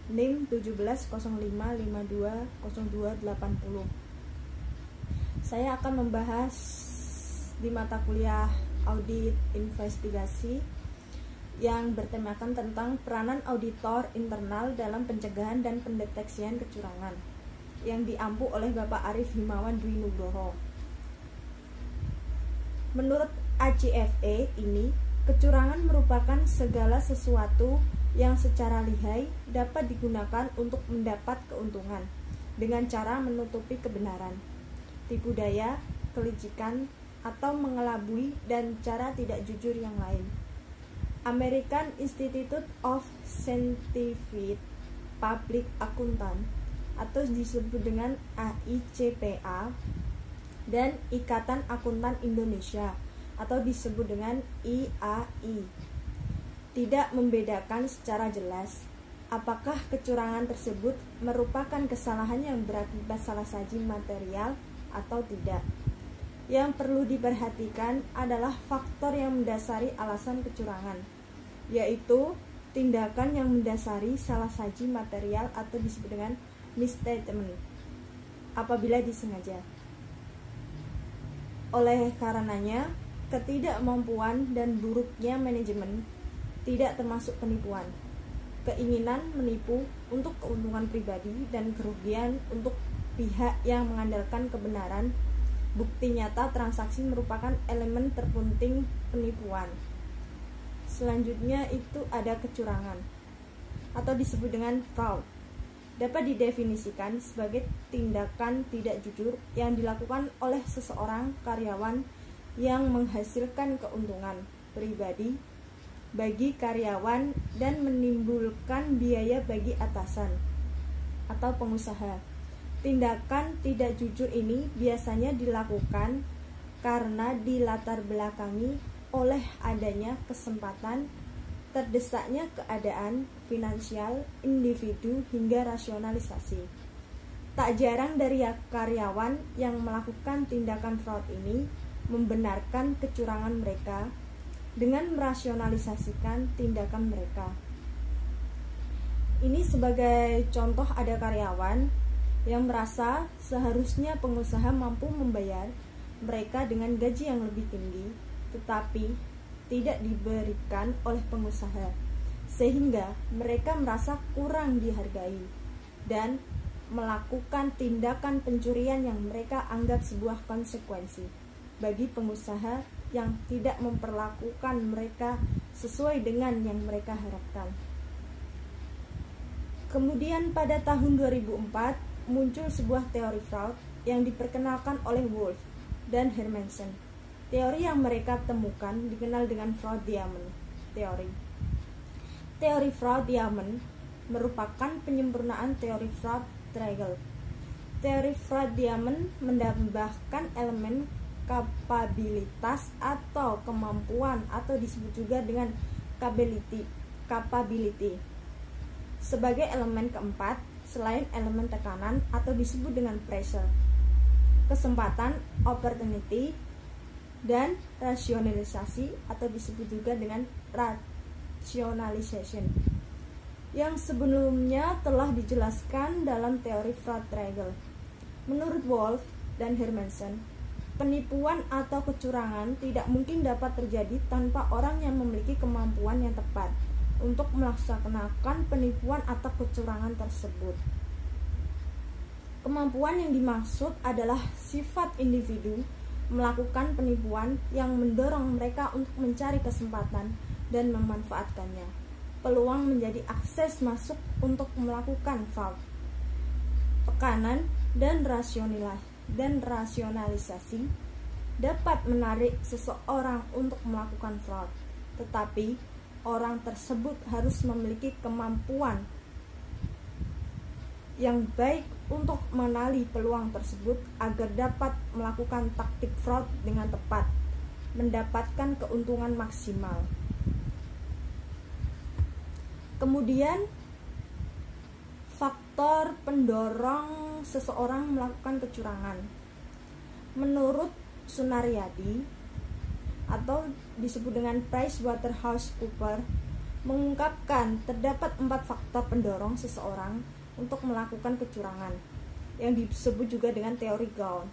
NIM 1705520280. Saya akan membahas di mata kuliah audit investigasi yang bertemakan tentang peranan auditor internal dalam pencegahan dan pendeteksian kecurangan yang diampu oleh Bapak Arif Himawan Dwi Nugroho. Menurut ACFE ini, kecurangan merupakan segala sesuatu yang secara lihai dapat digunakan untuk mendapat keuntungan dengan cara menutupi kebenaran, tipu daya, kelicikan, atau mengelabui dan cara tidak jujur yang lain. American Institute of Scientific Public Accountant atau disebut dengan AICPA dan Ikatan Akuntan Indonesia atau disebut dengan IAI tidak membedakan secara jelas apakah kecurangan tersebut merupakan kesalahan yang berakibat salah saji material atau tidak. Yang perlu diperhatikan adalah faktor yang mendasari alasan kecurangan, yaitu tindakan yang mendasari salah saji material atau disebut dengan misstatement apabila disengaja. Oleh karenanya, ketidakmampuan dan buruknya manajemen tidak termasuk penipuan. Keinginan menipu untuk keuntungan pribadi dan kerugian untuk pihak yang mengandalkan kebenaran bukti nyata transaksi merupakan elemen terpenting penipuan. Selanjutnya itu ada kecurangan atau disebut dengan fraud. Dapat didefinisikan sebagai tindakan tidak jujur yang dilakukan oleh seseorang karyawan yang menghasilkan keuntungan pribadi bagi karyawan dan menimbulkan biaya bagi atasan atau pengusaha. Tindakan tidak jujur ini biasanya dilakukan karena dilatar belakangi oleh adanya kesempatan, terdesaknya keadaan finansial individu hingga rasionalisasi. Tak jarang dari karyawan yang melakukan tindakan fraud ini membenarkan kecurangan mereka dengan merasionalisasikan tindakan mereka. Ini sebagai contoh ada karyawan yang merasa seharusnya pengusaha mampu membayar mereka dengan gaji yang lebih tinggi, tetapi tidak diberikan oleh pengusaha, sehingga mereka merasa kurang dihargai dan melakukan tindakan pencurian yang mereka anggap sebuah konsekuensi bagi pengusaha yang tidak memperlakukan mereka sesuai dengan yang mereka harapkan. Kemudian pada tahun 2004 muncul sebuah teori fraud yang diperkenalkan oleh Wolf dan Hermansen. Teori yang mereka temukan dikenal dengan fraud diamond teori. Teori fraud diamond merupakan penyempurnaan teori fraud triangle. Teori fraud diamond menambahkan elemen kapabilitas atau kemampuan atau disebut juga dengan capability sebagai elemen keempat selain elemen tekanan atau disebut dengan pressure, kesempatan, opportunity, dan rasionalisasi atau disebut juga dengan rationalization yang sebelumnya telah dijelaskan dalam teori fraud triangle. Menurut Wolf dan Hermansen, penipuan atau kecurangan tidak mungkin dapat terjadi tanpa orang yang memiliki kemampuan yang tepat untuk melaksanakan penipuan atau kecurangan tersebut. Kemampuan yang dimaksud adalah sifat individu melakukan penipuan yang mendorong mereka untuk mencari kesempatan dan memanfaatkannya. Peluang menjadi akses masuk untuk melakukan fraud. Tekanan dan rasionalisasi dapat menarik seseorang untuk melakukan fraud, tetapi orang tersebut harus memiliki kemampuan yang baik untuk mengenali peluang tersebut agar dapat melakukan taktik fraud dengan tepat, mendapatkan keuntungan maksimal. Kemudian, faktor pendorong seseorang melakukan kecurangan. Menurut Sunaryadi atau disebut dengan PricewaterhouseCoopers, mengungkapkan terdapat 4 faktor pendorong seseorang untuk melakukan kecurangan, yang disebut juga dengan teori Gaul.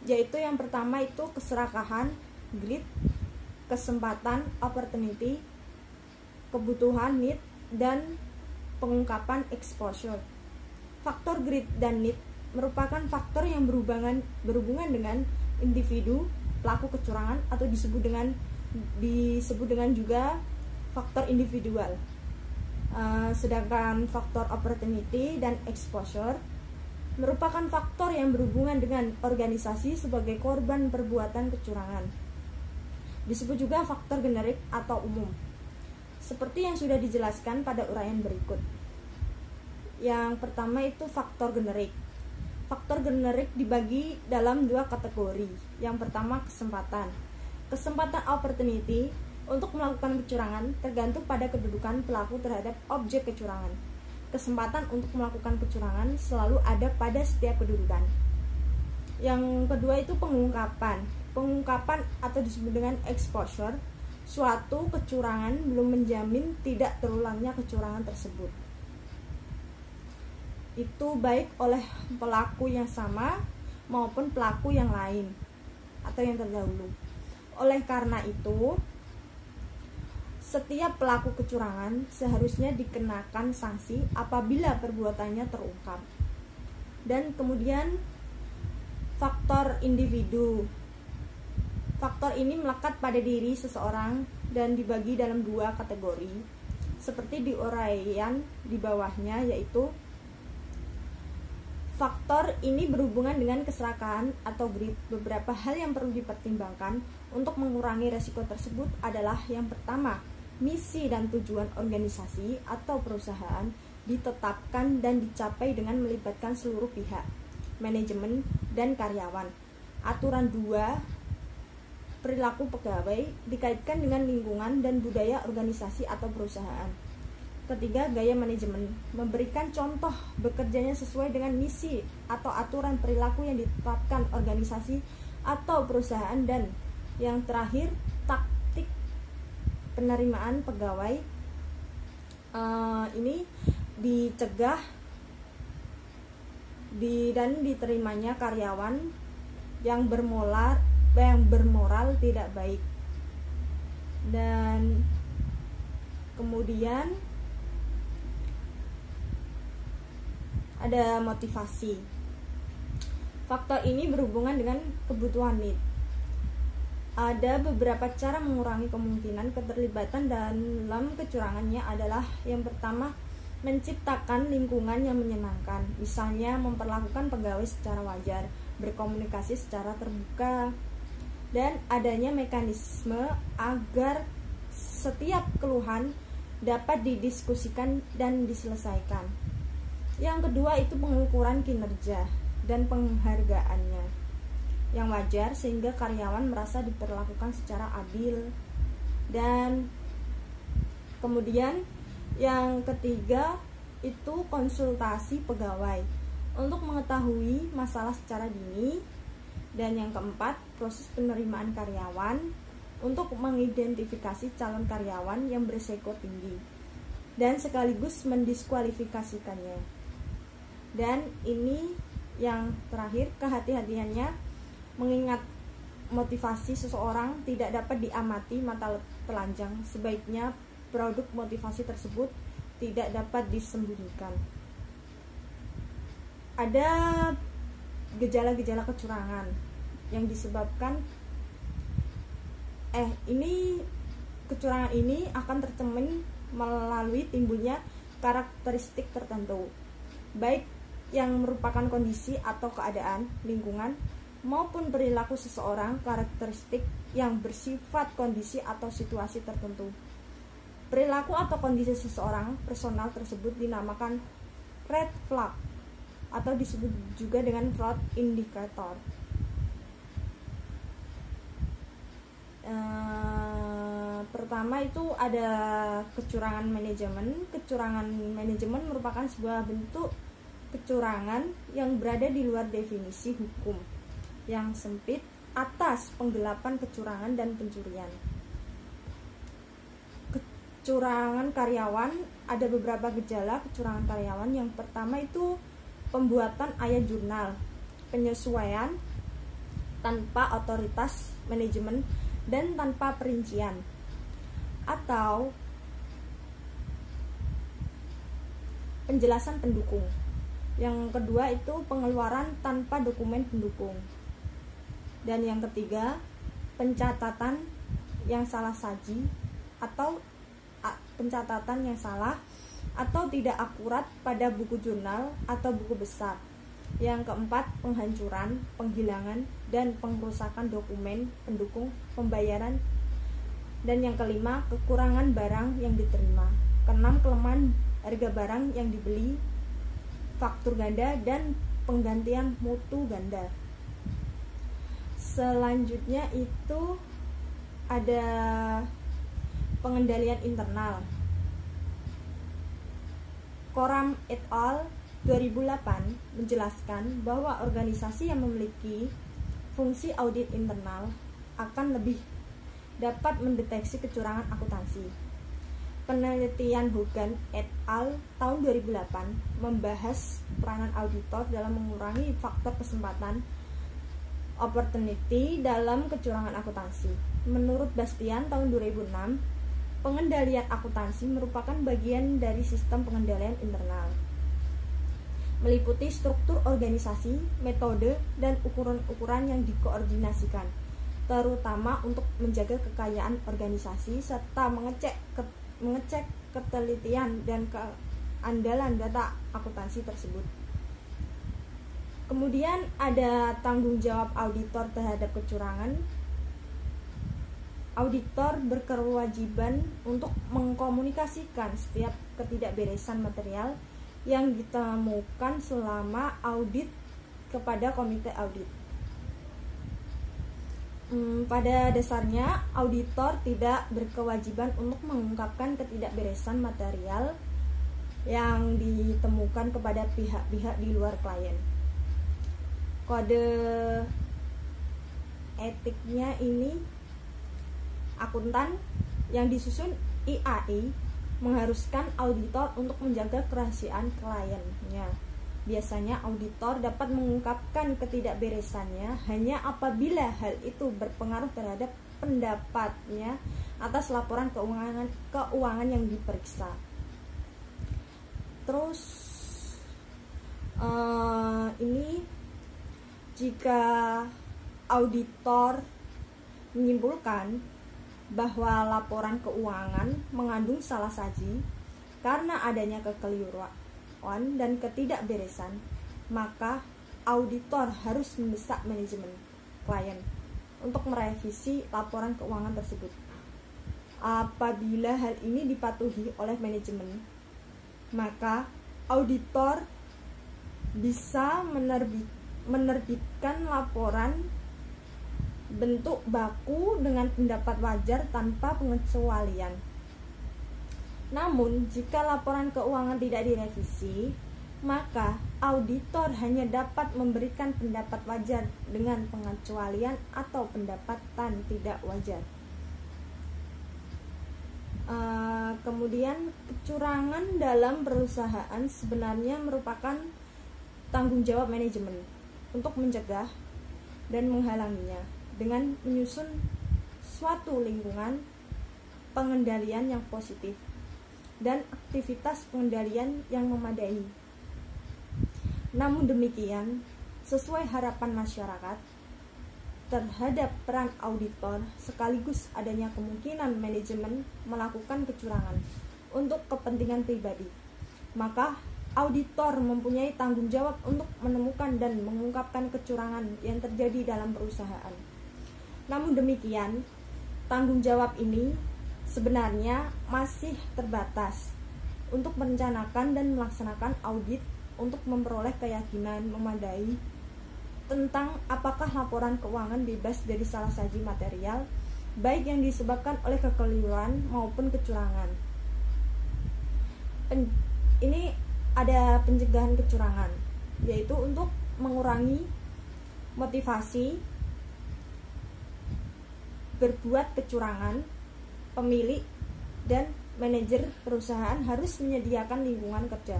Yaitu yang pertama itu keserakahan, greed, kesempatan, opportunity, kebutuhan, need, dan pengungkapan, exposure. Faktor greed dan need merupakan faktor yang berhubungan dengan individu pelaku kecurangan atau disebut dengan juga faktor individual. Sedangkan faktor opportunity dan exposure merupakan faktor yang berhubungan dengan organisasi sebagai korban perbuatan kecurangan. Disebut juga faktor generik atau umum. Seperti yang sudah dijelaskan pada uraian berikut. Yang pertama itu faktor generik. Faktor generik dibagi dalam 2 kategori. Yang pertama kesempatan. Kesempatan opportunity untuk melakukan kecurangan tergantung pada kedudukan pelaku terhadap objek kecurangan. Kesempatan untuk melakukan kecurangan selalu ada pada setiap kedudukan. Yang kedua itu pengungkapan. Pengungkapan atau disebut dengan exposure. Suatu kecurangan belum menjamin tidak terulangnya kecurangan tersebut. Itu baik oleh pelaku yang sama maupun pelaku yang lain atau yang terdahulu. Oleh karena itu, setiap pelaku kecurangan seharusnya dikenakan sanksi apabila perbuatannya terungkap. Dan kemudian faktor individu. Faktor ini melekat pada diri seseorang dan dibagi dalam 2 kategori seperti di uraian di bawahnya, yaitu faktor ini berhubungan dengan keserakahan atau greed. Beberapa hal yang perlu dipertimbangkan untuk mengurangi resiko tersebut adalah yang pertama, misi dan tujuan organisasi atau perusahaan ditetapkan dan dicapai dengan melibatkan seluruh pihak, manajemen dan karyawan. Aturan 2, perilaku pegawai dikaitkan dengan lingkungan dan budaya organisasi atau perusahaan. Ketiga, gaya manajemen, memberikan contoh bekerjanya sesuai dengan misi atau aturan perilaku yang ditetapkan organisasi atau perusahaan. Dan yang terakhir, taktik penerimaan pegawai. Ini dicegah dan diterimanya karyawan yang bermoral tidak baik. Dan kemudian ada motivasi. Faktor ini berhubungan dengan kebutuhan need. Ada beberapa cara mengurangi kemungkinan keterlibatan dalam kecurangannya adalah yang pertama, menciptakan lingkungan yang menyenangkan. Misalnya memperlakukan pegawai secara wajar, berkomunikasi secara terbuka, dan adanya mekanisme agar setiap keluhan dapat didiskusikan dan diselesaikan. Yang kedua itu pengukuran kinerja dan penghargaannya yang wajar sehingga karyawan merasa diperlakukan secara adil. Dan kemudian yang ketiga itu konsultasi pegawai untuk mengetahui masalah secara dini. Dan yang keempat, proses penerimaan karyawan untuk mengidentifikasi calon karyawan yang berisiko tinggi dan sekaligus mendiskualifikasikannya. Dan ini yang terakhir, kehati-hatiannya mengingat motivasi seseorang tidak dapat diamati mata telanjang. Sebaiknya produk motivasi tersebut tidak dapat disembunyikan. Ada gejala-gejala kecurangan yang disebabkan kecurangan ini akan tercermin melalui timbulnya karakteristik tertentu, baik yang merupakan kondisi atau keadaan lingkungan maupun perilaku seseorang, karakteristik yang bersifat kondisi atau situasi tertentu. Perilaku atau kondisi seseorang personal tersebut dinamakan red flag atau disebut juga dengan fraud indicator. Pertama itu ada kecurangan manajemen. Kecurangan manajemen merupakan sebuah bentuk kecurangan yang berada di luar definisi hukum yang sempit atas penggelapan kecurangan dan pencurian. kecurangan karyawan, ada beberapa gejala kecurangan karyawan. Yang pertama itu pembuatan ayat jurnal, penyesuaian tanpa otoritas manajemen dan tanpa perincian, atau penjelasan pendukung. Yang kedua itu pengeluaran tanpa dokumen pendukung. Dan yang ketiga, pencatatan yang salah saji atau pencatatan yang salah atau tidak akurat pada buku jurnal atau buku besar. Yang keempat, penghancuran, penghilangan, dan pengrusakan dokumen pendukung pembayaran. Dan yang kelima, kekurangan barang yang diterima. Keenam, kelemahan harga barang yang dibeli, faktur ganda, dan penggantian mutu ganda. Selanjutnya itu ada pengendalian internal. Coram et al. 2008 menjelaskan bahwa organisasi yang memiliki fungsi audit internal akan lebih dapat mendeteksi kecurangan akuntansi. Penelitian Hogan et al. Tahun 2008 membahas peranan auditor dalam mengurangi faktor kesempatan opportunity dalam kecurangan akuntansi. Menurut Bastian tahun 2006, pengendalian akuntansi merupakan bagian dari sistem pengendalian internal, meliputi struktur organisasi, metode, dan ukuran-ukuran yang dikoordinasikan, terutama untuk menjaga kekayaan organisasi serta mengecek ketelitian dan keandalan data akuntansi tersebut. Kemudian ada tanggung jawab auditor terhadap kecurangan. Auditor berkewajiban untuk mengkomunikasikan setiap ketidakberesan material yang ditemukan selama audit kepada komite audit. Pada dasarnya, auditor tidak berkewajiban untuk mengungkapkan ketidakberesan material yang ditemukan kepada pihak-pihak di luar klien. Kode etiknya ini, akuntan yang disusun IAI mengharuskan auditor untuk menjaga kerahasiaan kliennya. Biasanya auditor dapat mengungkapkan ketidakberesannya hanya apabila hal itu berpengaruh terhadap pendapatnya atas laporan keuangan yang diperiksa. Terus ini jika auditor menyimpulkan bahwa laporan keuangan mengandung salah saji karena adanya kekeliruan dan ketidakberesan, maka auditor harus mendesak manajemen klien untuk merevisi laporan keuangan tersebut. Apabila hal ini dipatuhi oleh manajemen, maka auditor bisa menerbitkan laporan bentuk baku dengan pendapat wajar tanpa pengecualian. Namun, jika laporan keuangan tidak direvisi, maka auditor hanya dapat memberikan pendapat wajar dengan pengecualian atau pendapatan tidak wajar. Kemudian, kecurangan dalam perusahaan sebenarnya merupakan tanggung jawab manajemen untuk mencegah dan menghalanginya dengan menyusun suatu lingkungan pengendalian yang positif dan aktivitas pengendalian yang memadai. Namun demikian, sesuai harapan masyarakat terhadap peran auditor sekaligus adanya kemungkinan manajemen melakukan kecurangan untuk kepentingan pribadi, maka auditor mempunyai tanggung jawab untuk menemukan dan mengungkapkan kecurangan yang terjadi dalam perusahaan. Namun demikian, tanggung jawab ini sebenarnya masih terbatas untuk merencanakan dan melaksanakan audit untuk memperoleh keyakinan memadai tentang apakah laporan keuangan bebas dari salah saji material, baik yang disebabkan oleh kekeliruan maupun kecurangan. Ini ada pencegahan kecurangan, yaitu untuk mengurangi motivasi berbuat kecurangan pemilik dan manajer perusahaan harus menyediakan lingkungan kerja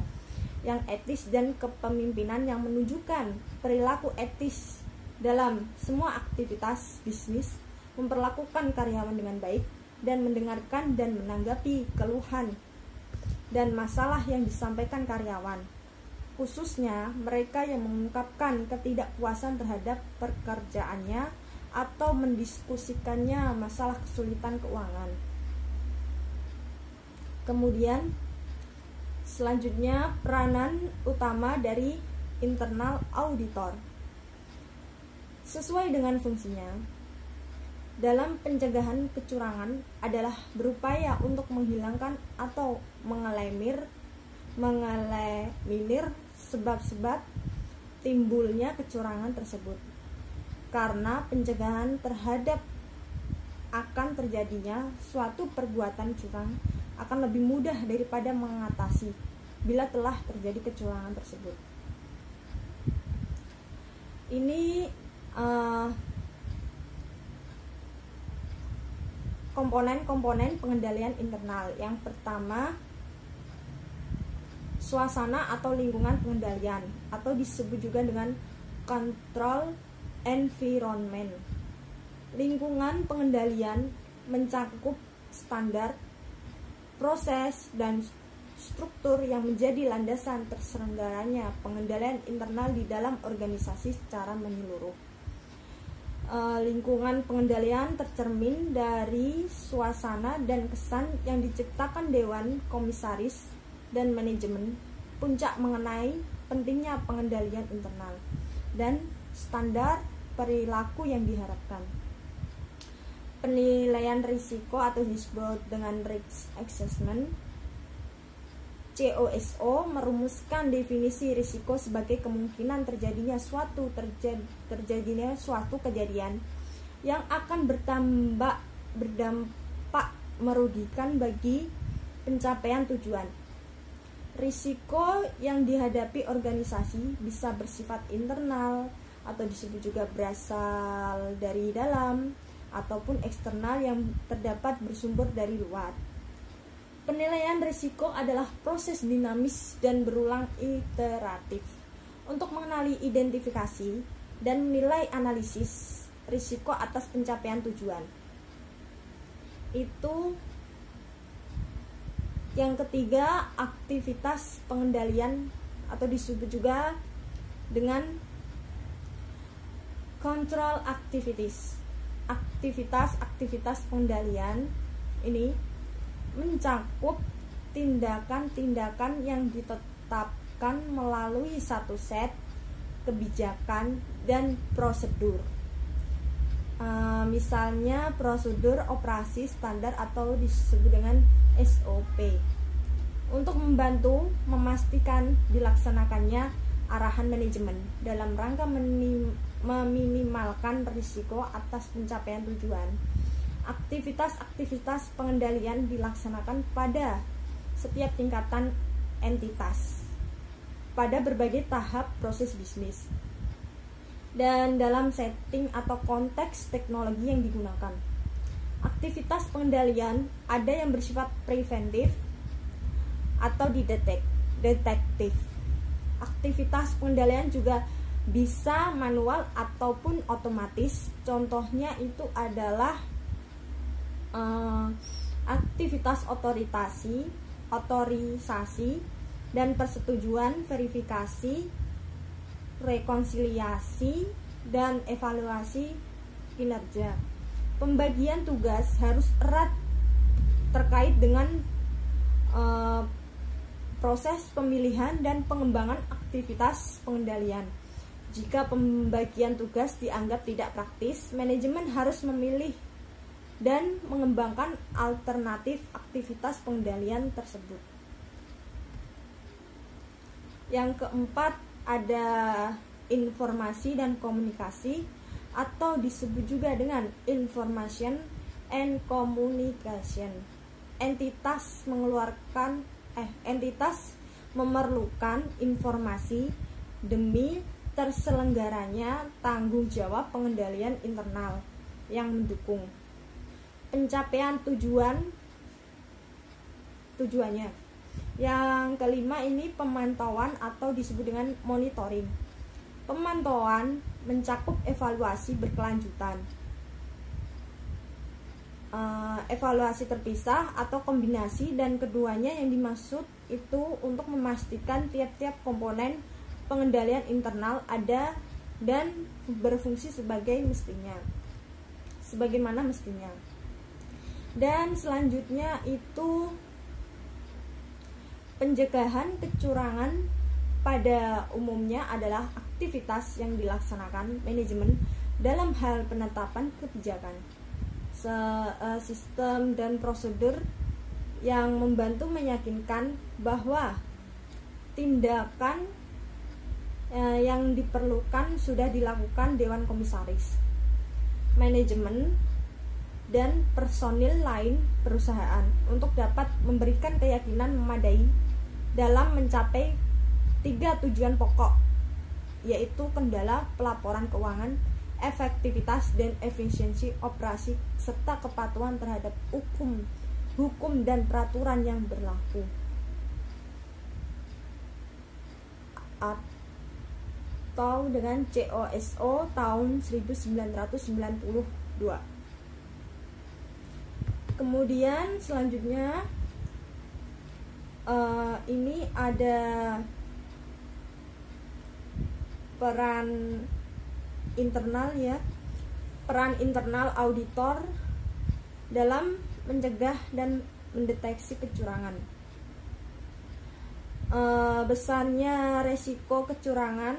yang etis dan kepemimpinan yang menunjukkan perilaku etis dalam semua aktivitas bisnis, memperlakukan karyawan dengan baik, dan mendengarkan dan menanggapi keluhan dan masalah yang disampaikan karyawan, khususnya mereka yang mengungkapkan ketidakpuasan terhadap pekerjaannya atau mendiskusikannya masalah kesulitan keuangan. Kemudian selanjutnya peranan utama dari internal auditor. Sesuai dengan fungsinya, dalam pencegahan kecurangan adalah berupaya untuk menghilangkan atau mengeliminir sebab-sebab timbulnya kecurangan tersebut. Karena pencegahan terhadap akan terjadinya suatu perbuatan curang akan lebih mudah daripada mengatasi bila telah terjadi kecurangan tersebut. Ini komponen-komponen pengendalian internal. Yang pertama, suasana atau lingkungan pengendalian, atau disebut juga dengan control environment. Lingkungan pengendalian mencakup standar, proses, dan struktur yang menjadi landasan terselenggaranya pengendalian internal di dalam organisasi secara menyeluruh. Lingkungan pengendalian tercermin dari suasana dan kesan yang diciptakan Dewan Komisaris dan Manajemen Puncak mengenai pentingnya pengendalian internal dan standar perilaku yang diharapkan. Penilaian risiko atau disebut dengan risk assessment, COSO merumuskan definisi risiko sebagai kemungkinan terjadinya suatu kejadian yang akan berdampak merugikan bagi pencapaian tujuan. Risiko yang dihadapi organisasi bisa bersifat internal atau disebut juga berasal dari dalam ataupun eksternal yang terdapat bersumber dari luar. Penilaian risiko adalah proses dinamis dan berulang iteratif untuk mengenali identifikasi dan menilai analisis risiko atas pencapaian tujuan. Itu yang ketiga, aktivitas pengendalian atau disebut juga dengan control activities. Aktivitas pengendalian ini mencakup tindakan-tindakan yang ditetapkan melalui satu set kebijakan dan prosedur. Misalnya prosedur operasi standar atau disebut dengan SOP, untuk membantu memastikan dilaksanakannya arahan manajemen dalam rangka meminimalkan risiko atas pencapaian tujuan. Aktivitas-aktivitas pengendalian dilaksanakan pada setiap tingkatan entitas pada berbagai tahap proses bisnis dan dalam setting atau konteks teknologi yang digunakan. Aktivitas pengendalian ada yang bersifat preventif atau detektif. Aktivitas pengendalian juga bisa manual ataupun otomatis. Contohnya itu adalah aktivitas otorisasi dan persetujuan, verifikasi, rekonsiliasi, dan evaluasi kinerja. Pembagian tugas harus erat terkait dengan proses pemilihan dan pengembangan aktivitas pengendalian. Jika pembagian tugas dianggap tidak praktis, manajemen harus memilih dan mengembangkan alternatif aktivitas pengendalian tersebut. Yang keempat, ada informasi dan komunikasi atau disebut juga dengan information and communication. Entitas memerlukan informasi demi terselenggaranya tanggung jawab pengendalian internal yang mendukung pencapaian tujuan tujuannya. Yang kelima ini pemantauan atau disebut dengan monitoring. Pemantauan mencakup evaluasi berkelanjutan, evaluasi terpisah atau kombinasi, dan keduanya yang dimaksud itu untuk memastikan tiap-tiap komponen pengendalian internal ada dan berfungsi sebagaimana mestinya. Dan selanjutnya itu pencegahan kecurangan pada umumnya adalah aktivitas yang dilaksanakan manajemen dalam hal penetapan kebijakan, sistem dan prosedur yang membantu meyakinkan bahwa tindakan yang diperlukan sudah dilakukan Dewan Komisaris, manajemen, dan personil lain perusahaan untuk dapat memberikan keyakinan memadai dalam mencapai 3 tujuan pokok, yaitu kendala pelaporan keuangan, efektivitas dan efisiensi operasi, serta kepatuhan terhadap hukum dan peraturan yang berlaku, atau dengan COSO tahun 1992. Kemudian selanjutnya ini ada peran internal ya, peran internal auditor dalam mencegah dan mendeteksi kecurangan. Besarnya resiko kecurangan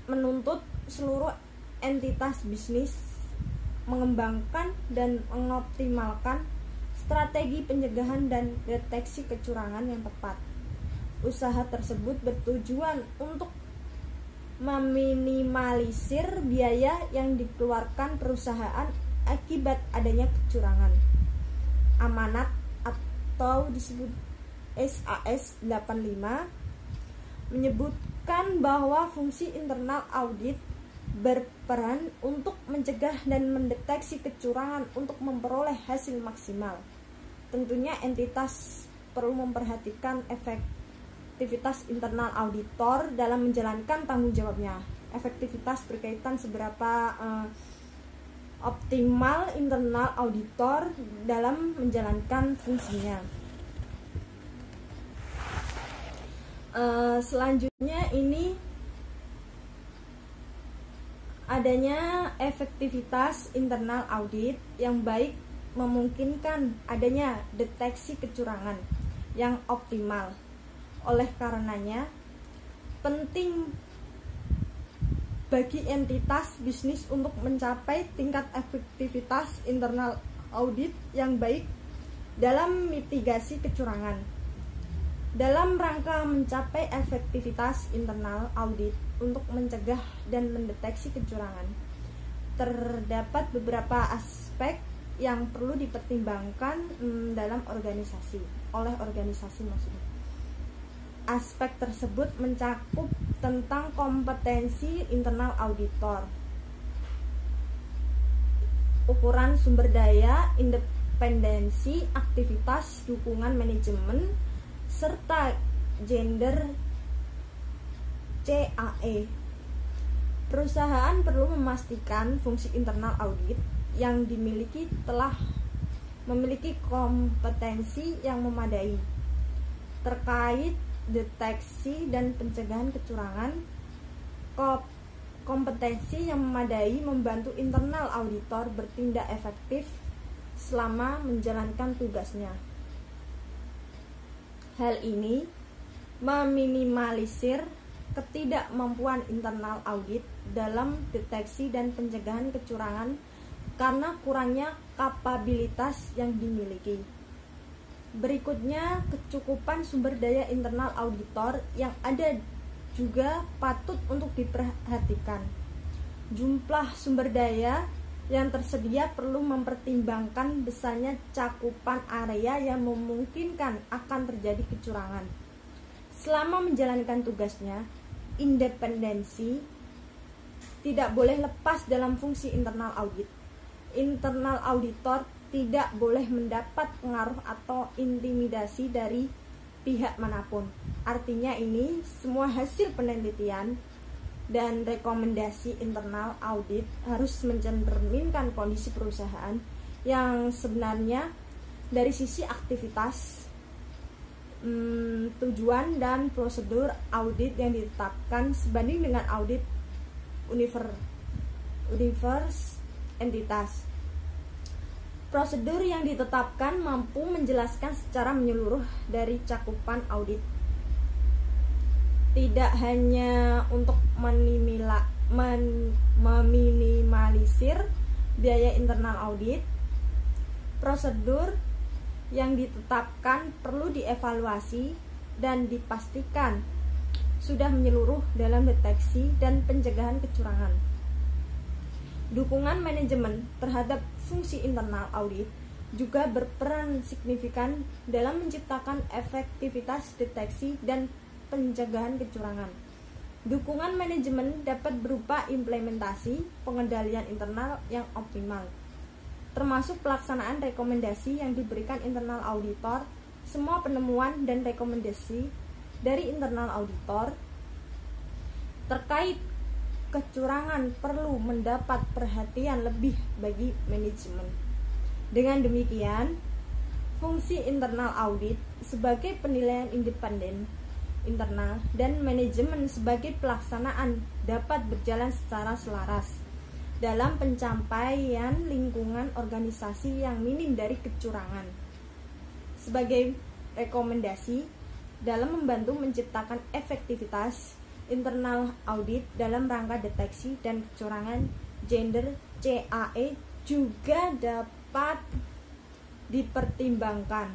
menuntut seluruh entitas bisnis mengembangkan dan mengoptimalkan strategi pencegahan dan deteksi kecurangan yang tepat. Usaha tersebut bertujuan untuk meminimalisir biaya yang dikeluarkan perusahaan akibat adanya kecurangan. Amanat atau disebut SAS 85 menyebutkan bahwa fungsi internal audit berperan untuk mencegah dan mendeteksi kecurangan untuk memperoleh hasil maksimal. Tentunya entitas perlu memperhatikan efektivitas internal auditor dalam menjalankan tanggung jawabnya. Efektivitas berkaitan seberapa optimal internal auditor dalam menjalankan fungsinya. Selanjutnya ini adanya efektivitas internal audit yang baik memungkinkan adanya deteksi kecurangan yang optimal. Oleh karenanya, penting bagi entitas bisnis untuk mencapai tingkat efektivitas internal audit yang baik dalam mitigasi kecurangan. Dalam rangka mencapai efektivitas internal audit untuk mencegah dan mendeteksi kecurangan, terdapat beberapa aspek yang perlu dipertimbangkan dalam oleh organisasi maksudnya. Aspek tersebut mencakup tentang kompetensi internal auditor, ukuran sumber daya, independensi, aktivitas dukungan manajemen, serta gender CAE. Perusahaan perlu memastikan fungsi internal audit yang dimiliki telah memiliki kompetensi yang memadai terkait deteksi dan pencegahan kecurangan. Kompetensi yang memadai membantu internal auditor bertindak efektif selama menjalankan tugasnya. Hal ini meminimalisir ketidakmampuan internal audit dalam deteksi dan pencegahan kecurangan karena kurangnya kapabilitas yang dimiliki. Berikutnya, kecukupan sumber daya internal auditor yang ada juga patut untuk diperhatikan. Jumlah sumber daya yang tersedia perlu mempertimbangkan besarnya cakupan area yang memungkinkan akan terjadi kecurangan. Selama menjalankan tugasnya, independensi tidak boleh lepas dalam fungsi internal audit. Internal auditor tidak boleh mendapat pengaruh atau intimidasi dari pihak manapun. Artinya ini semua hasil penelitian dan rekomendasi internal audit harus mencerminkan kondisi perusahaan yang sebenarnya dari sisi aktivitas, tujuan dan prosedur audit yang ditetapkan sebanding dengan audit universe entitas. Prosedur yang ditetapkan mampu menjelaskan secara menyeluruh dari cakupan audit, tidak hanya untuk meminimalisir biaya internal audit. Prosedur yang ditetapkan perlu dievaluasi dan dipastikan sudah menyeluruh dalam deteksi dan pencegahan kecurangan. Dukungan manajemen terhadap fungsi internal audit juga berperan signifikan dalam menciptakan efektivitas deteksi dan pencegahan kecurangan. Dukungan manajemen dapat berupa implementasi pengendalian internal yang optimal, termasuk pelaksanaan rekomendasi yang diberikan internal auditor. Semua penemuan dan rekomendasi dari internal auditor terkait kecurangan perlu mendapat perhatian lebih bagi manajemen. Dengan demikian, fungsi internal audit sebagai penilaian independen internal dan manajemen sebagai pelaksanaan dapat berjalan secara selaras dalam pencapaian lingkungan organisasi yang minim dari kecurangan. Sebagai rekomendasi dalam membantu menciptakan efektivitas internal audit dalam rangka deteksi dan kecurangan gender CAE juga dapat dipertimbangkan.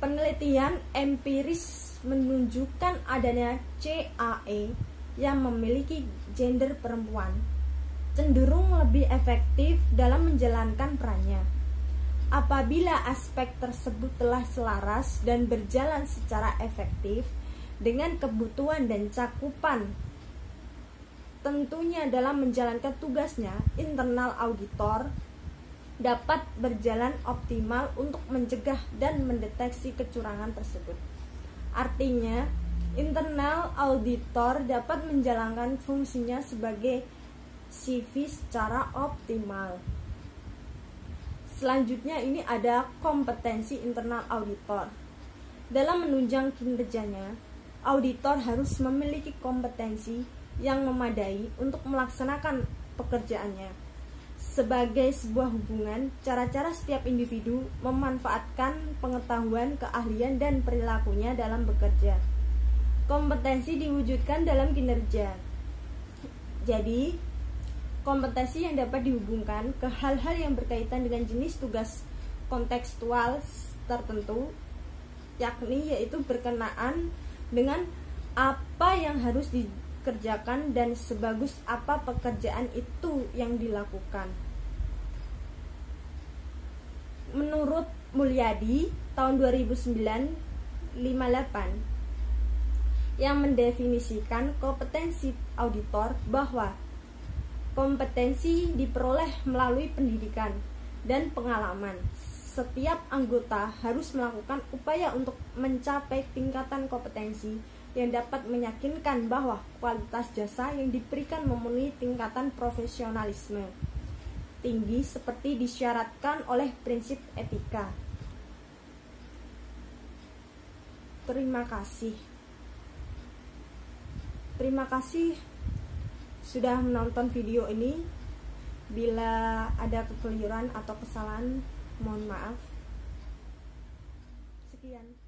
Penelitian empiris menunjukkan adanya CAE yang memiliki gender perempuan cenderung lebih efektif dalam menjalankan perannya apabila aspek tersebut telah selaras dan berjalan secara efektif dengan kebutuhan dan cakupan. Tentunya dalam menjalankan tugasnya, internal auditor dapat berjalan optimal untuk mencegah dan mendeteksi kecurangan tersebut. Artinya, internal auditor dapat menjalankan fungsinya sebagai CV secara optimal. Selanjutnya ini ada kompetensi internal auditor. Dalam menunjang kinerjanya, auditor harus memiliki kompetensi yang memadai untuk melaksanakan pekerjaannya. Sebagai sebuah hubungan, cara-cara setiap individu memanfaatkan pengetahuan, keahlian, dan perilakunya dalam bekerja. Kompetensi diwujudkan dalam kinerja. Jadi, kompetensi yang dapat dihubungkan ke hal-hal yang berkaitan dengan jenis tugas kontekstual tertentu, yakni yaitu berkenaan dengan apa yang harus dikerjakan dan sebagus apa pekerjaan itu yang dilakukan. Menurut Mulyadi tahun 2009 58 yang mendefinisikan kompetensi auditor bahwa kompetensi diperoleh melalui pendidikan dan pengalaman. Setiap anggota harus melakukan upaya untuk mencapai tingkatan kompetensi yang dapat meyakinkan bahwa kualitas jasa yang diberikan memenuhi tingkatan profesionalisme tinggi seperti disyaratkan oleh prinsip etika. Terima kasih sudah menonton video ini. Bila ada kekeliruan atau kesalahan, mohon maaf. Sekian.